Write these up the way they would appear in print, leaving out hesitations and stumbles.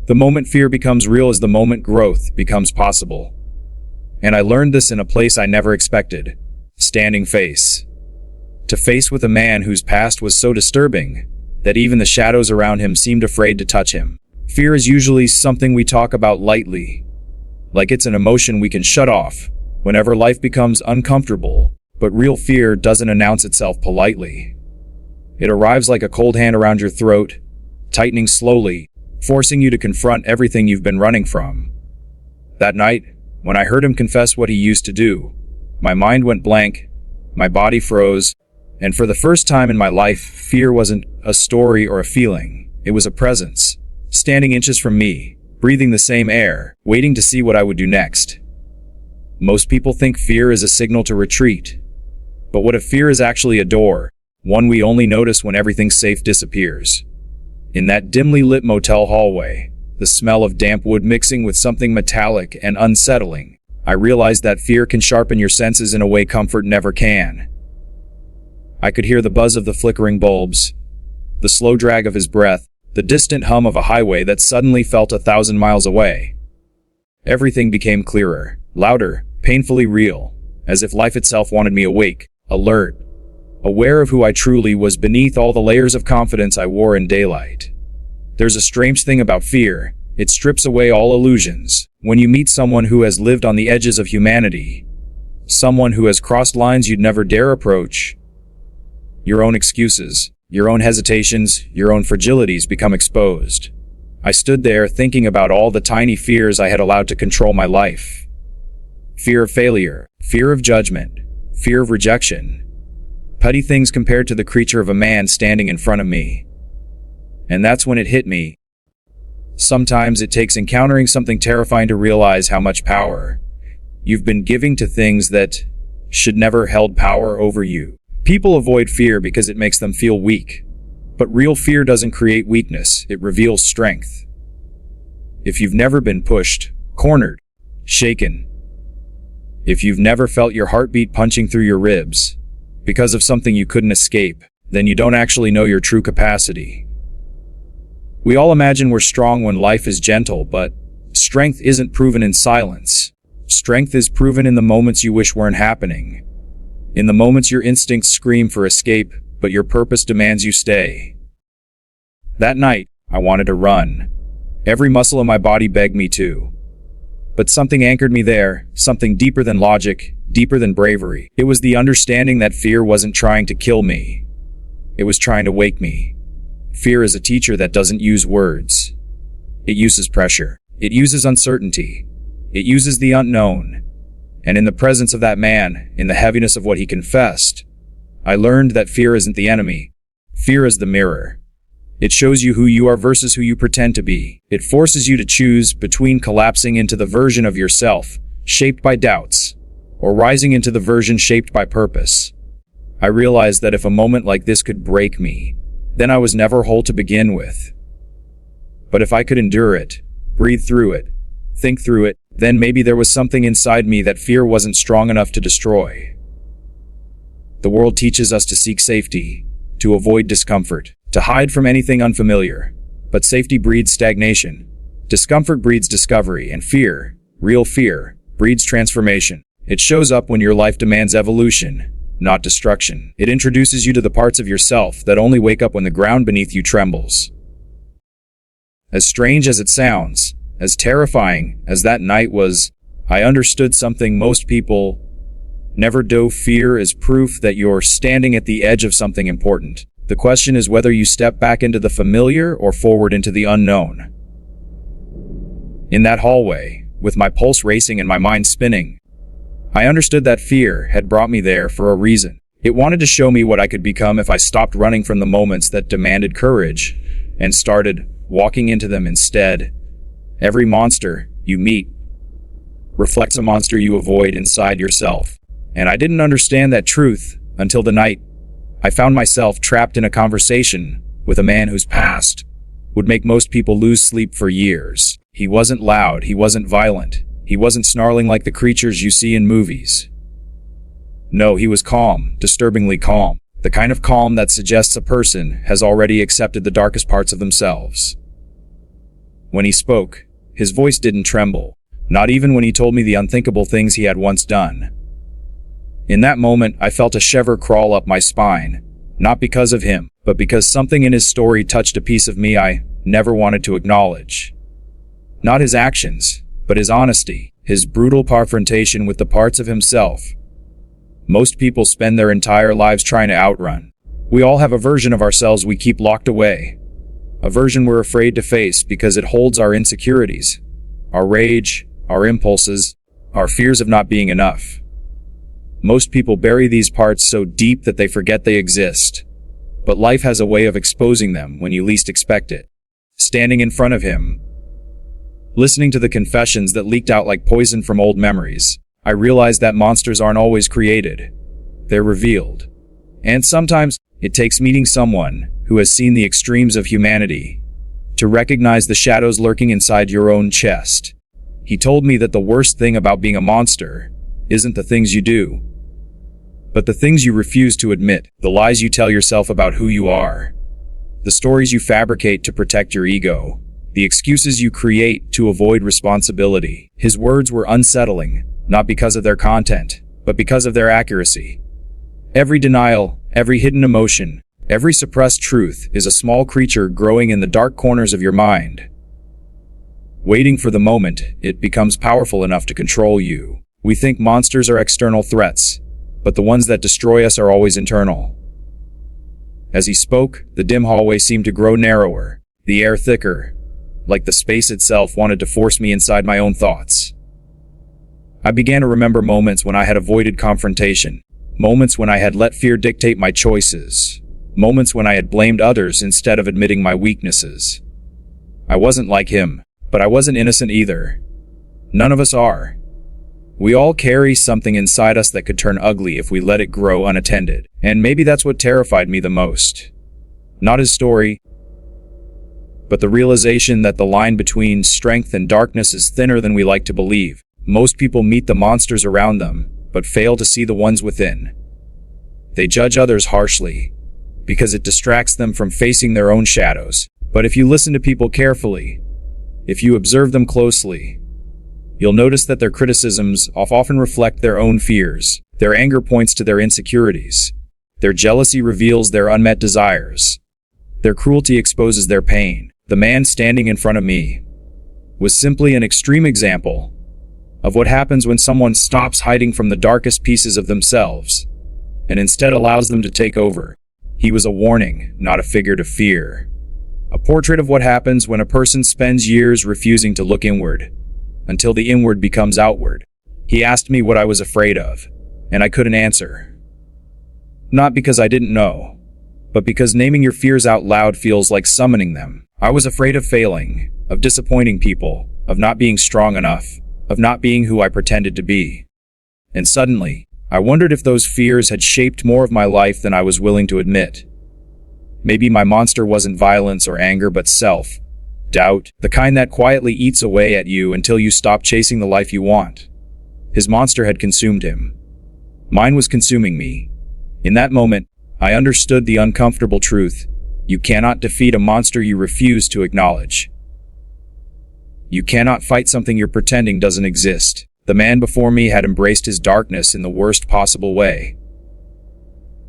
The moment fear becomes real is the moment growth becomes possible. And I learned this in a place I never expected, standing face to face with a man whose past was so disturbing that even the shadows around him seemed afraid to touch him. Fear is usually something we talk about lightly, like it's an emotion we can shut off whenever life becomes uncomfortable, but real fear doesn't announce itself politely. It arrives like a cold hand around your throat, tightening slowly, forcing you to confront everything you've been running from. That night, when I heard him confess what he used to do, my mind went blank, my body froze, and for the first time in my life, fear wasn't a story or a feeling. It was a presence, standing inches from me, breathing the same air, waiting to see what I would do next. Most people think fear is a signal to retreat. But what if fear is actually a door, one we only notice when everything safe disappears? In that dimly lit motel hallway, the smell of damp wood mixing with something metallic and unsettling, I realized that fear can sharpen your senses in a way comfort never can. I could hear the buzz of the flickering bulbs, the slow drag of his breath, the distant hum of a highway that suddenly felt 1,000 miles away. Everything became clearer, louder, painfully real, as if life itself wanted me awake, alert, aware of who I truly was beneath all the layers of confidence I wore in daylight. There's a strange thing about fear. It strips away all illusions. When you meet someone who has lived on the edges of humanity, someone who has crossed lines you'd never dare approach, your own excuses, your own hesitations, your own fragilities become exposed. I stood there thinking about all the tiny fears I had allowed to control my life. Fear of failure, fear of judgment, fear of rejection. Petty things compared to the creature of a man standing in front of me. And that's when it hit me. Sometimes it takes encountering something terrifying to realize how much power you've been giving to things that should never held power over you. People avoid fear because it makes them feel weak. But real fear doesn't create weakness, it reveals strength. If you've never been pushed, cornered, shaken, if you've never felt your heartbeat punching through your ribs because of something you couldn't escape, then you don't actually know your true capacity. We all imagine we're strong when life is gentle, but strength isn't proven in silence. Strength is proven in the moments you wish weren't happening. In the moments your instincts scream for escape, but your purpose demands you stay. That night, I wanted to run. Every muscle in my body begged me to. But something anchored me there, something deeper than logic, deeper than bravery. It was the understanding that fear wasn't trying to kill me. It was trying to wake me. Fear is a teacher that doesn't use words. It uses pressure. It uses uncertainty. It uses the unknown. And in the presence of that man, in the heaviness of what he confessed, I learned that fear isn't the enemy. Fear is the mirror. It shows you who you are versus who you pretend to be. It forces you to choose between collapsing into the version of yourself, shaped by doubts, or rising into the version shaped by purpose. I realized that if a moment like this could break me, then I was never whole to begin with. But if I could endure it, breathe through it, think through it, then maybe there was something inside me that fear wasn't strong enough to destroy. The world teaches us to seek safety, to avoid discomfort, to hide from anything unfamiliar. But safety breeds stagnation. Discomfort breeds discovery, and fear, real fear, breeds transformation. It shows up when your life demands evolution, not destruction. It introduces you to the parts of yourself that only wake up when the ground beneath you trembles. As strange as it sounds, as terrifying as that night was, I understood something most people never do. Fear is proof that you're standing at the edge of something important. The question is whether you step back into the familiar or forward into the unknown. In that hallway, with my pulse racing and my mind spinning, I understood that fear had brought me there for a reason. It wanted to show me what I could become if I stopped running from the moments that demanded courage and started walking into them instead. Every monster you meet reflects a monster you avoid inside yourself. And I didn't understand that truth until the night I found myself trapped in a conversation with a man whose past would make most people lose sleep for years. He wasn't loud, he wasn't violent, he wasn't snarling like the creatures you see in movies. No, he was calm, disturbingly calm, the kind of calm that suggests a person has already accepted the darkest parts of themselves. When he spoke, his voice didn't tremble, not even when he told me the unthinkable things he had once done. In that moment, I felt a shiver crawl up my spine, not because of him, but because something in his story touched a piece of me I never wanted to acknowledge. Not his actions, but his honesty, his brutal confrontation with the parts of himself most people spend their entire lives trying to outrun. We all have a version of ourselves we keep locked away, a version we're afraid to face because it holds our insecurities, our rage, our impulses, our fears of not being enough. Most people bury these parts so deep that they forget they exist, but life has a way of exposing them when you least expect it. Standing in front of him, listening to the confessions that leaked out like poison from old memories, I realized that monsters aren't always created. They're revealed. And sometimes, it takes meeting someone who has seen the extremes of humanity to recognize the shadows lurking inside your own chest. He told me that the worst thing about being a monster isn't the things you do, but the things you refuse to admit, the lies you tell yourself about who you are, the stories you fabricate to protect your ego, the excuses you create to avoid responsibility. His words were unsettling, not because of their content, but because of their accuracy. Every denial, every hidden emotion, every suppressed truth is a small creature growing in the dark corners of your mind, waiting for the moment it becomes powerful enough to control you. We think monsters are external threats, but the ones that destroy us are always internal. As he spoke, the dim hallway seemed to grow narrower, the air thicker, like the space itself wanted to force me inside my own thoughts. I began to remember moments when I had avoided confrontation, moments when I had let fear dictate my choices, moments when I had blamed others instead of admitting my weaknesses. I wasn't like him, but I wasn't innocent either. None of us are. We all carry something inside us that could turn ugly if we let it grow unattended, and maybe that's what terrified me the most. Not his story, but the realization that the line between strength and darkness is thinner than we like to believe. Most people meet the monsters around them, but fail to see the ones within. They judge others harshly, because it distracts them from facing their own shadows. But if you listen to people carefully, if you observe them closely, you'll notice that their criticisms often reflect their own fears. Their anger points to their insecurities. Their jealousy reveals their unmet desires. Their cruelty exposes their pain. The man standing in front of me was simply an extreme example of what happens when someone stops hiding from the darkest pieces of themselves and instead allows them to take over. He was a warning, not a figure to fear. A portrait of what happens when a person spends years refusing to look inward, until the inward becomes outward. He asked me what I was afraid of, and I couldn't answer. Not because I didn't know, but because naming your fears out loud feels like summoning them. I was afraid of failing, of disappointing people, of not being strong enough, of not being who I pretended to be. And suddenly, I wondered if those fears had shaped more of my life than I was willing to admit. Maybe my monster wasn't violence or anger but self-doubt, the kind that quietly eats away at you until you stop chasing the life you want. His monster had consumed him. Mine was consuming me. In that moment, I understood the uncomfortable truth. You cannot defeat a monster you refuse to acknowledge. You cannot fight something you're pretending doesn't exist. The man before me had embraced his darkness in the worst possible way.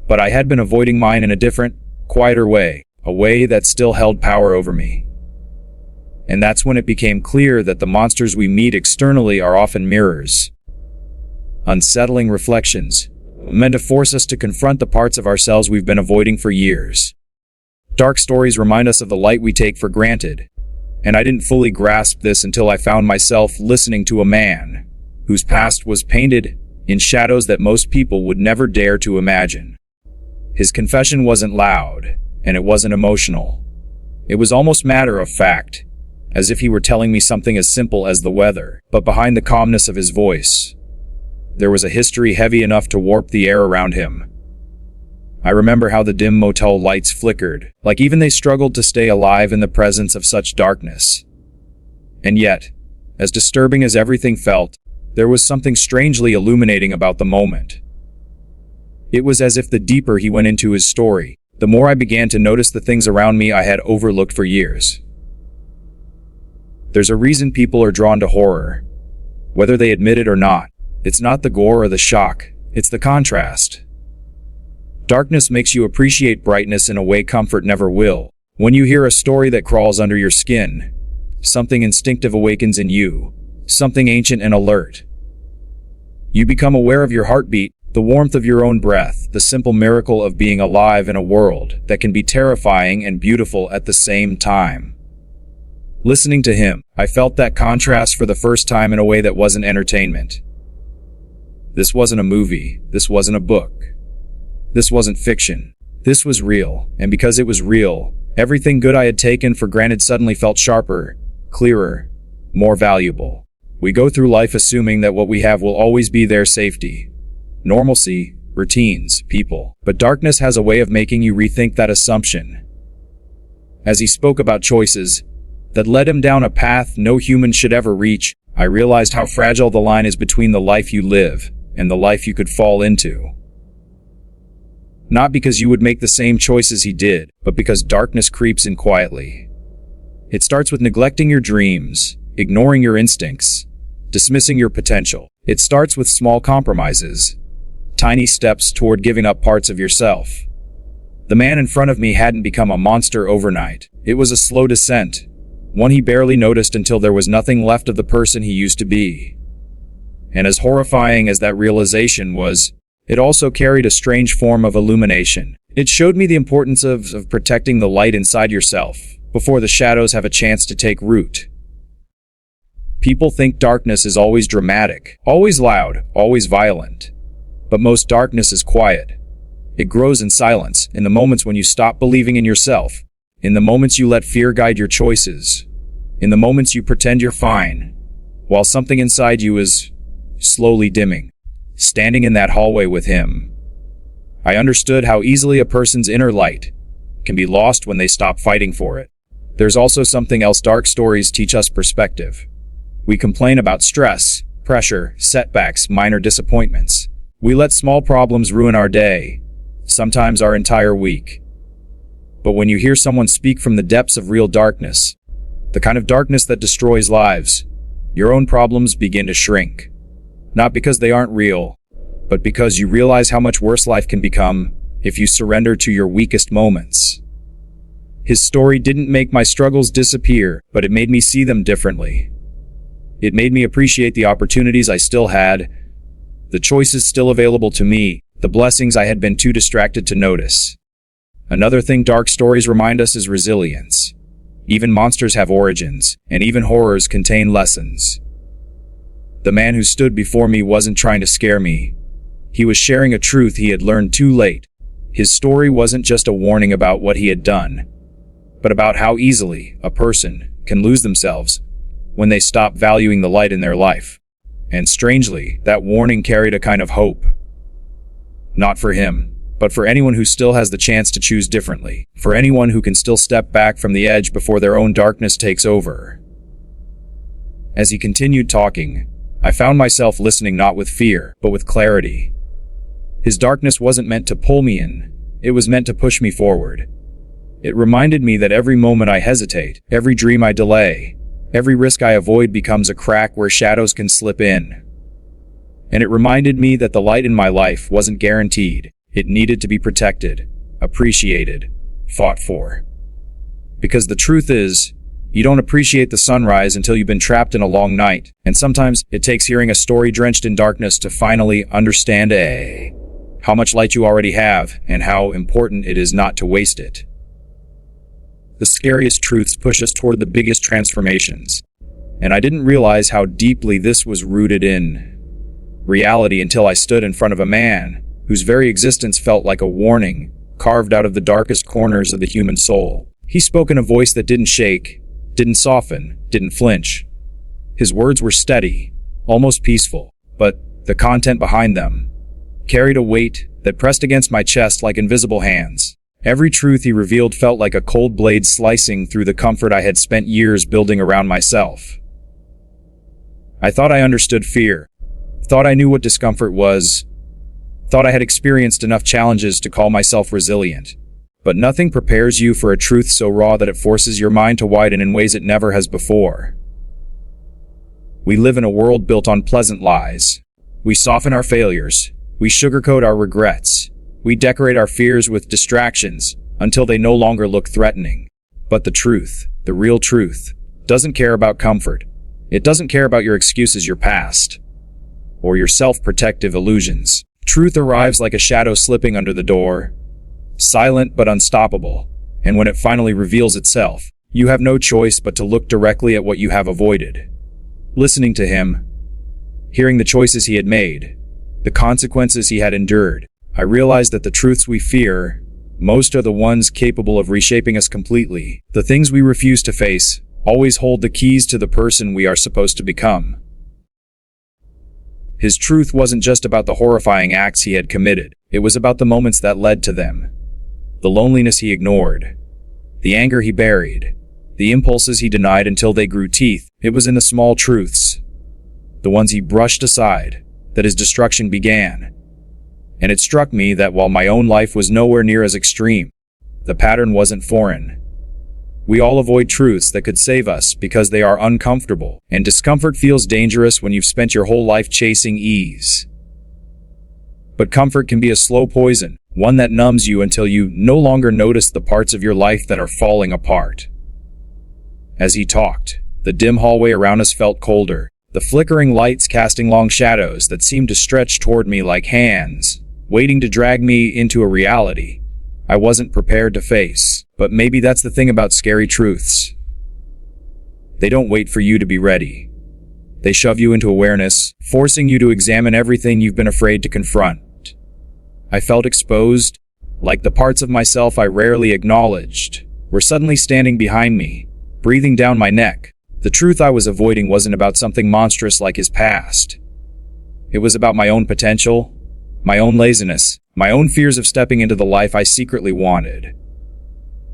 But I had been avoiding mine in a different, quieter way, a way that still held power over me. And that's when it became clear that the monsters we meet externally are often mirrors. Unsettling reflections, meant to force us to confront the parts of ourselves we've been avoiding for years. Dark stories remind us of the light we take for granted, and I didn't fully grasp this until I found myself listening to a man whose past was painted in shadows that most people would never dare to imagine. His confession wasn't loud, and it wasn't emotional. It was almost matter of fact, as if he were telling me something as simple as the weather. But behind the calmness of his voice, there was a history heavy enough to warp the air around him. I remember how the dim motel lights flickered, like even they struggled to stay alive in the presence of such darkness. And yet, as disturbing as everything felt, there was something strangely illuminating about the moment. It was as if the deeper he went into his story, the more I began to notice the things around me I had overlooked for years. There's a reason people are drawn to horror. Whether they admit it or not, it's not the gore or the shock, it's the contrast. Darkness makes you appreciate brightness in a way comfort never will. When you hear a story that crawls under your skin, something instinctive awakens in you, something ancient and alert. You become aware of your heartbeat, the warmth of your own breath, the simple miracle of being alive in a world that can be terrifying and beautiful at the same time. Listening to him, I felt that contrast for the first time in a way that wasn't entertainment. This wasn't a movie, this wasn't a book. This wasn't fiction. This was real, and because it was real, everything good I had taken for granted suddenly felt sharper, clearer, more valuable. We go through life assuming that what we have will always be there: safety, normalcy, routines, people. But darkness has a way of making you rethink that assumption. As he spoke about choices that led him down a path no human should ever reach, I realized how fragile the line is between the life you live and the life you could fall into. Not because you would make the same choices he did, but because darkness creeps in quietly. It starts with neglecting your dreams, ignoring your instincts, dismissing your potential. It starts with small compromises, tiny steps toward giving up parts of yourself. The man in front of me hadn't become a monster overnight. It was a slow descent, one he barely noticed until there was nothing left of the person he used to be. And as horrifying as that realization was, it also carried a strange form of illumination. It showed me the importance of protecting the light inside yourself before the shadows have a chance to take root. People think darkness is always dramatic, always loud, always violent. But most darkness is quiet. It grows in silence, in the moments when you stop believing in yourself, in the moments you let fear guide your choices, in the moments you pretend you're fine, while something inside you is slowly dimming. Standing in that hallway with him, I understood how easily a person's inner light can be lost when they stop fighting for it. There's also something else dark stories teach us: perspective. We complain about stress, pressure, setbacks, minor disappointments. We let small problems ruin our day, sometimes our entire week. But when you hear someone speak from the depths of real darkness, the kind of darkness that destroys lives, your own problems begin to shrink. Not because they aren't real, but because you realize how much worse life can become if you surrender to your weakest moments. His story didn't make my struggles disappear, but it made me see them differently. It made me appreciate the opportunities I still had, the choices still available to me, the blessings I had been too distracted to notice. Another thing dark stories remind us is resilience. Even monsters have origins, and even horrors contain lessons. The man who stood before me wasn't trying to scare me. He was sharing a truth he had learned too late. His story wasn't just a warning about what he had done, but about how easily a person can lose themselves when they stop valuing the light in their life. And strangely, that warning carried a kind of hope. Not for him, but for anyone who still has the chance to choose differently. For anyone who can still step back from the edge before their own darkness takes over. As he continued talking, I found myself listening not with fear, but with clarity. His darkness wasn't meant to pull me in, it was meant to push me forward. It reminded me that every moment I hesitate, every dream I delay, every risk I avoid becomes a crack where shadows can slip in. And it reminded me that the light in my life wasn't guaranteed. It needed to be protected, appreciated, fought for. Because the truth is, you don't appreciate the sunrise until you've been trapped in a long night, and sometimes it takes hearing a story drenched in darkness to finally understand how much light you already have, and how important it is not to waste it. The scariest truths push us toward the biggest transformations, and I didn't realize how deeply this was rooted in reality until I stood in front of a man whose very existence felt like a warning carved out of the darkest corners of the human soul. He spoke in a voice that didn't shake, didn't soften, didn't flinch. His words were steady, almost peaceful, but the content behind them carried a weight that pressed against my chest like invisible hands. Every truth he revealed felt like a cold blade slicing through the comfort I had spent years building around myself. I thought I understood fear, thought I knew what discomfort was, thought I had experienced enough challenges to call myself resilient. But nothing prepares you for a truth so raw that it forces your mind to widen in ways it never has before. We live in a world built on pleasant lies. We soften our failures. We sugarcoat our regrets. We decorate our fears with distractions until they no longer look threatening. But the truth, the real truth, doesn't care about comfort. It doesn't care about your excuses, your past, or your self-protective illusions. Truth arrives like a shadow slipping under the door, silent but unstoppable. And when it finally reveals itself, you have no choice but to look directly at what you have avoided. Listening to him, hearing the choices he had made, the consequences he had endured, I realized that the truths we fear most are the ones capable of reshaping us completely. The things we refuse to face always hold the keys to the person we are supposed to become. His truth wasn't just about the horrifying acts he had committed. It was about the moments that led to them. The loneliness he ignored. The anger he buried. The impulses he denied until they grew teeth. It was in the small truths, the ones he brushed aside, that his destruction began. And it struck me that while my own life was nowhere near as extreme, the pattern wasn't foreign. We all avoid truths that could save us because they are uncomfortable, and discomfort feels dangerous when you've spent your whole life chasing ease. But comfort can be a slow poison, one that numbs you until you no longer notice the parts of your life that are falling apart. As he talked, the dim hallway around us felt colder, the flickering lights casting long shadows that seemed to stretch toward me like hands, waiting to drag me into a reality I wasn't prepared to face. But maybe that's the thing about scary truths. They don't wait for you to be ready. They shove you into awareness, forcing you to examine everything you've been afraid to confront. I felt exposed, like the parts of myself I rarely acknowledged were suddenly standing behind me, breathing down my neck. The truth I was avoiding wasn't about something monstrous like his past. It was about my own potential, my own laziness, my own fears of stepping into the life I secretly wanted.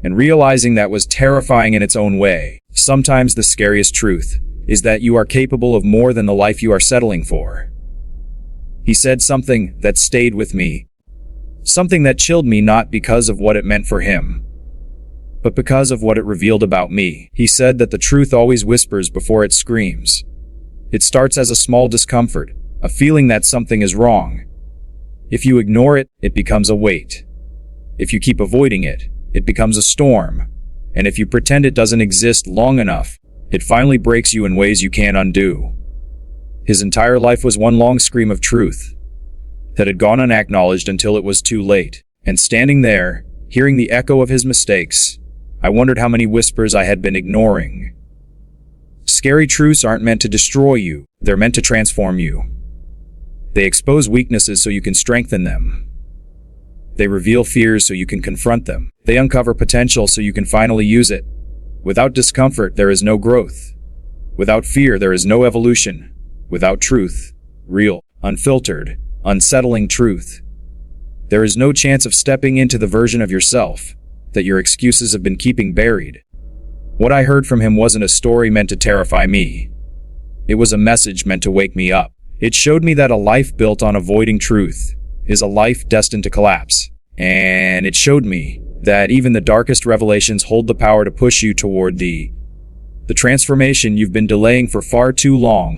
And realizing that was terrifying in its own way. Sometimes the scariest truth is that you are capable of more than the life you are settling for. He said something that stayed with me. Something that chilled me, not because of what it meant for him, but because of what it revealed about me. He said that the truth always whispers before it screams. It starts as a small discomfort, a feeling that something is wrong. If you ignore it, it becomes a weight. If you keep avoiding it, it becomes a storm. And if you pretend it doesn't exist long enough, it finally breaks you in ways you can't undo. His entire life was one long scream of truth that had gone unacknowledged until it was too late. And standing there, hearing the echo of his mistakes, I wondered how many whispers I had been ignoring. Scary truths aren't meant to destroy you, they're meant to transform you. They expose weaknesses so you can strengthen them. They reveal fears so you can confront them. They uncover potential so you can finally use it. Without discomfort, there is no growth. Without fear, there is no evolution. Without truth, real, unfiltered, unsettling truth, there is no chance of stepping into the version of yourself that your excuses have been keeping buried. What I heard from him wasn't a story meant to terrify me. It was a message meant to wake me up. It showed me that a life built on avoiding truth is a life destined to collapse. And it showed me that even the darkest revelations hold the power to push you toward the transformation you've been delaying for far too long.